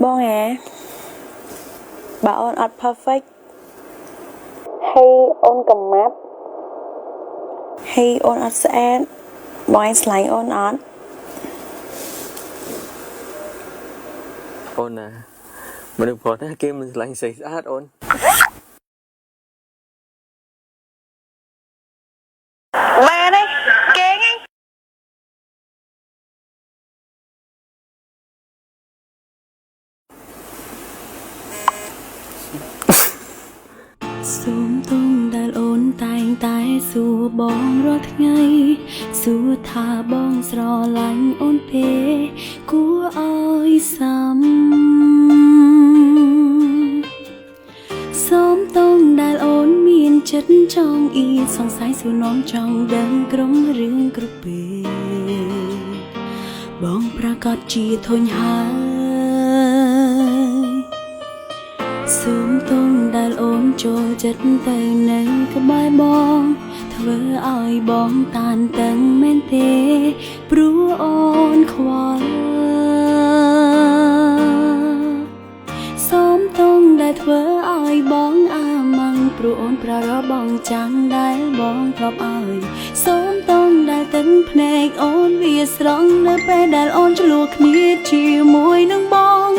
បងឯងបើអូនអត់ perfect ហើយអូនកំមាប់ហើយអូនអត់ស្អាតបងឯងឆ្លាញ់អូនអត់អូនណាមនុស្សប្រុសណាគេមិនឆ្លាញ់ស្អីស្អាតអូនមែនទេគេងសូមទងដែលអូនតែងតែសួរបងរាល់ថ្ងៃសួរថាបងស្រឡាញ់អូនទេគួរឲ្យសមសូមទងដែលអូនមានចិត្តចង់អៀសង្ស័យសួរនាំចង់ដឹងក្រុមរឿងគ្រប់ពេលបងប្រកាសជាធុញហើយសូមទងដែលអូនចូលចិត្តទៅនៅក្បែរបងធ្វើឲ្យបងតានតឹងមែនទេព្រោះអូនខ្វល់សូមទងដែលធ្វើឲ្យបងអាម៉ាំងព្រោះអូនប្រារព្ធបងចាំងដែលបងធ្លាប់ឲ្យសូមទងដែលទឹកភ្នែកអូនវាស្រង់នៅពេលដែលអូនឆ្លោះគ្នាជាមួយនឹងបង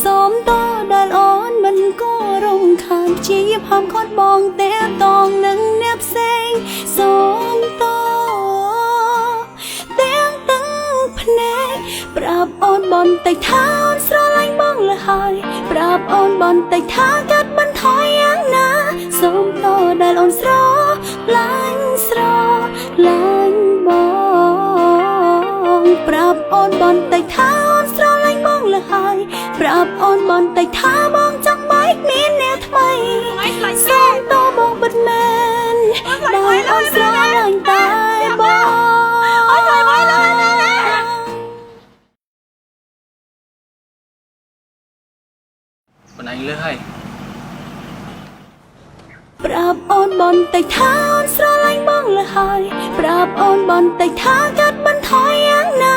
សូមទងដែលអូនមិនក៏រំខានព្យាយាមហាមឃាត់បងតែតងនឹងអ្នកផ្សេងសូមទងទាំងភ្នែកប្រាប់អូនបន្តិចថាអូនស្រឡាញ់បងលហើយប្រាប់អូនបន្តិចថាកាត់បន្ថយយ៉ាងណាសូមតដែលអូនស្រឡាញ់បងប្រាប់អូនបន្តិចថាអូនស្រឡាញ់បងលហើយប្រាប់អូនបន្តិចថាបងចង់បែកមានអ្នកថ្មីសូមតបងបិទមែនដែលអូនស្រឡាញ់តែបងបងឯងលើសហើយប្រាប់អូនបន្តិចថាអូនស្រឡាញ់បងលហើយប្រាប់អូនបន្តិចថាកាត់បន្ថយយ៉ាងណា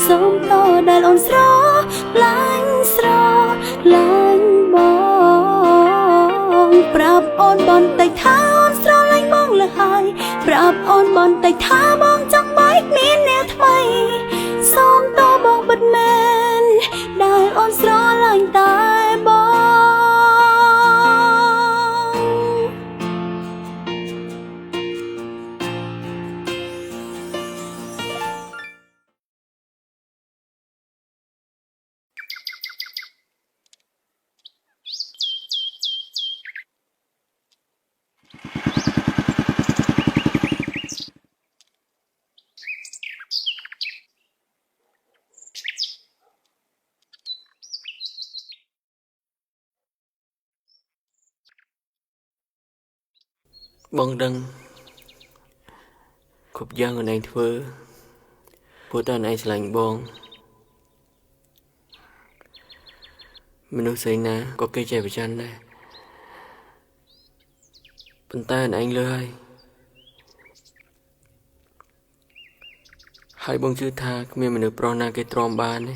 សូមតដែលអូនស្រឡាញ់បងប្រាប់អូនបន្តិចថាអូនស្រឡាញ់បងលហើយប្រាប់អូនបន្តិចថាបងចង់បែកមានអ្នកថ្មីសូមតបងបិទមែនដែលអូនស្រឡាញ់តែបងបងដឹងគ្រប់យ៉ាងអូនឯងធ្វើព្រោះតែអូនឯងឆ្លាញ់បងមនុស្សស្រីណាក៏គេចេះប្រច័ណ្ឌដែរប៉ុន្តែអូនឯងលើសហើយបងជឿថាគ្មានមនុស្សប្រុសណាគេទ្រាំបានទេ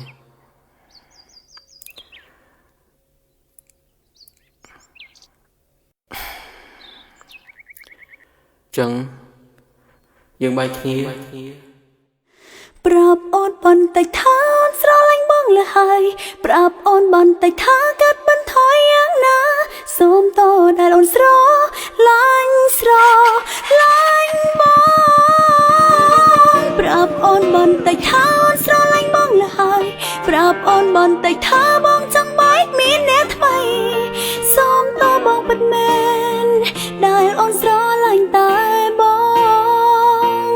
ចឹងយើងបែកគ្នាប្រាប់អូនបន្តិចថាអូនស្រឡាញ់បងលហើយប្រាប់អូនបន្តិចថាកាត់បន្ថយយ៉ាងណាសូមតដែលអូនស្រឡាញ់បងប្រាប់អូនបន្តិចថាអូនស្រឡាញ់បងលហើយប្រាប់អូនបន្តិចថាបងចង់បែកមានអ្នកថ្មីសូមតបងបិទមែនដែលអូនស្រឡាញ់តែបង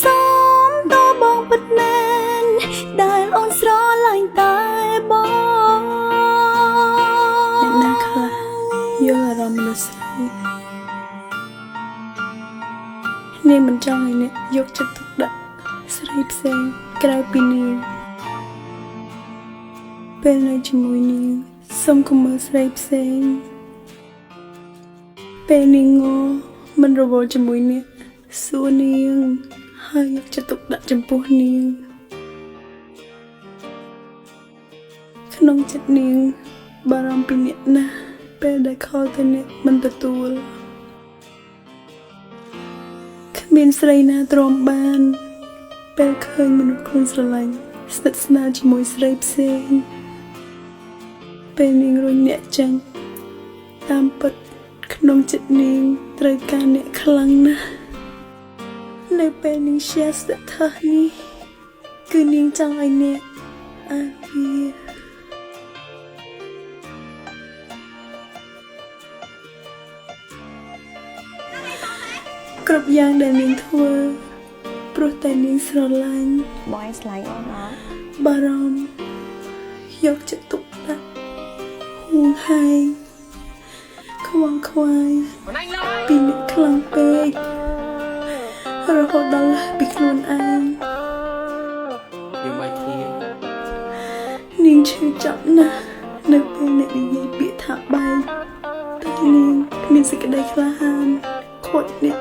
សូមតបងបិទមែនដែលអូនស្រឡាញ់តែបងអ្នកណាខ្លះយល់អារម្មណ៍មនុស្សស្រីនាងមិនចង់ឲ្យអ្នកយកចិត្តទុកដាក់ស្រីផ្សេងក្រៅពីនាងពេលនៅជាមួយនាងសូមកុំមើលស្រីផ្សេងពេលនាងងមិនរវល់ជាមួយអ្នកសួរនាងហើយយកចិត្តទុកដាក់ចំពោះនាងក្នុងចិត្តនាង បារម្ភពីអ្នកណាស់ពេលដែលខលទៅអ្នកមិនទទួលគ្មានស្រីណាទ្រាំបានពេលឃើញមនុស្សខ្លួនស្រឡាញ់ស្និទ្ធស្នាលជាមួយស្រីផ្សេងពេលនាងរុញអ្នកចាញ់តាមពិតក្នុងចិត្តនាងត្រូវការអ្នកខ្លាំងណាស់នៅពេលនាង share status នេះគឺនាងចង់ឲ្យអ្នកអានវាគ្រប់យ៉ាងដែលនាងធ្វើព្រោះតែនាងស្រឡាញ់ បងឯងស្លាញ់អូនអត់ បារម្ភយកចិត្តទុកដាក់ហួងហែងខ្វល់ខ្វាយពីអ្នកខ្លាំងពេករហូតដល់ពីខ្លួនឯង យើងបាយគ្នា នាងឈឺចាប់ណាស់នៅពេលអ្នកនិយាយពាក្យថាបែកតែនាងគ្មានសេចក្តីក្លាហានខូចអ្នក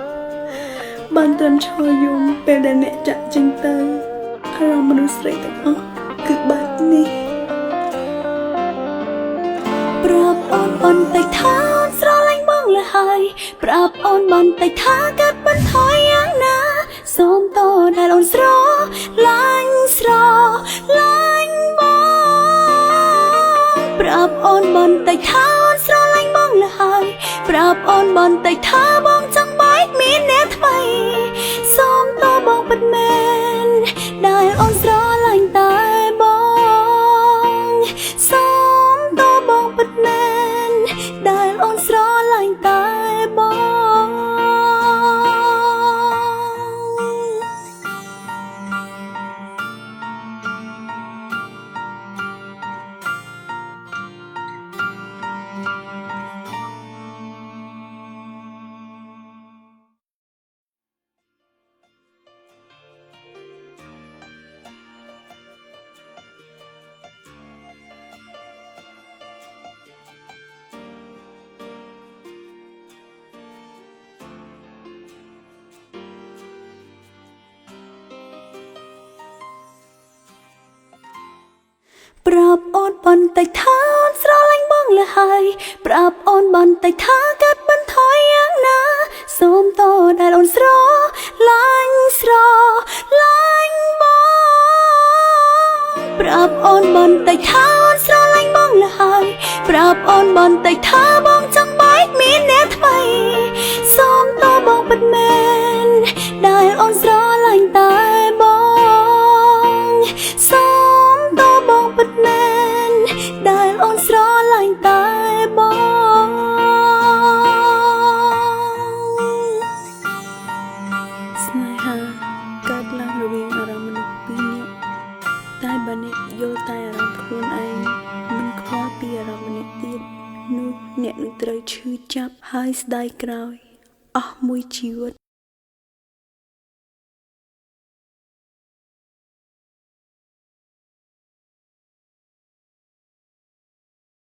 បានត្រឹមឈរយំពេលដែលអ្នកចាក់ចេញទៅអារម្មណ៍មនុស្សស្រីទាំងអស់គឺបែបនេះប្រាប់អូនបន្តិចថាស្រឡាញ់បងលះហើយប្រាប់អូនបន្តិចថាកាត់បន្ថយយ៉ាងណាសូមតដែលអូនស្រឡាញ់បងប្រាប់អូនបន្តិចថាអូនស្រឡាញ់បងលះហើយប្រាប់អូនបន្តិចថាបងចង់បែកមានអ្នកថ្មីសូមតបងពិតមែនដែលអូនស្រឡាញ់តែបងសូមតបងពិតមែនដែលអូនស្រឡាញ់តែបងប្រាប់អូនបន្តិចថាអូនស្រឡាញ់បងលះហើយប្រាប់អូនបន្តិចថាកាត់បន្ថយយ៉ាងណាសូមតដែលអូនស្រឡាញ់បងប្រាប់អូនបន្តិចថាអូនស្រឡាញ់បងលះហើយប្រាប់អូនបន្តិចថាបងចង់បែកមានអ្នកថ្មីសូមតបងពិតមែនដែលអូនស្រឡាញ់តែបងសូមតបងពិតមែនដែលអូនស្រឡាញ់តែបងស្នេហាកើតឡើងរវាងអារម្មណ៍មនុស្សពីរនាក់តែបើអ្នកយល់តែអារម្មណ៍ខ្លួនឯងមិនខ្វល់ពីអារម្មណ៍ម្នាក់ទៀតនោះអ្នកនឹងត្រូវឈឺចាប់ហើយស្ដាយក្រោយអស់មួយជីវិត